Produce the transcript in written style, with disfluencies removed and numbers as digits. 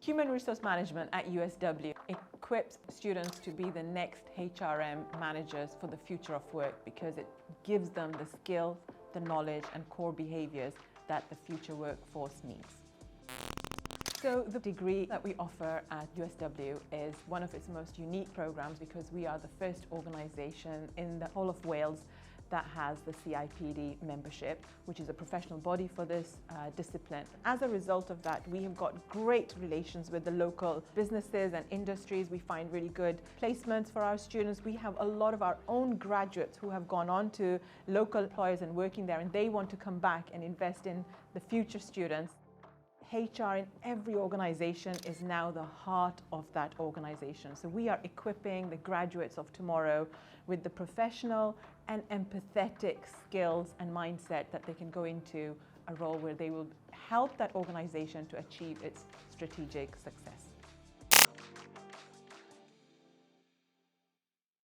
Human resource management at USW equips students to be the next HRM managers for the future of work because it gives them the skills, the knowledge and core behaviors that the future workforce needs. So the degree that we offer at USW is one of its most unique programs because we are the first organisation in the whole of Wales that has the CIPD membership, which is a professional body for this discipline. As a result of that, we have got great relations with the local businesses and industries. We find really good placements for our students. We have a lot of our own graduates who have gone on to local employers and working there, and they want to come back and invest in the future students. HR in every organization is now the heart of that organization. So we are equipping the graduates of tomorrow with the professional and empathetic skills and mindset that they can go into a role where they will help that organization to achieve its strategic success.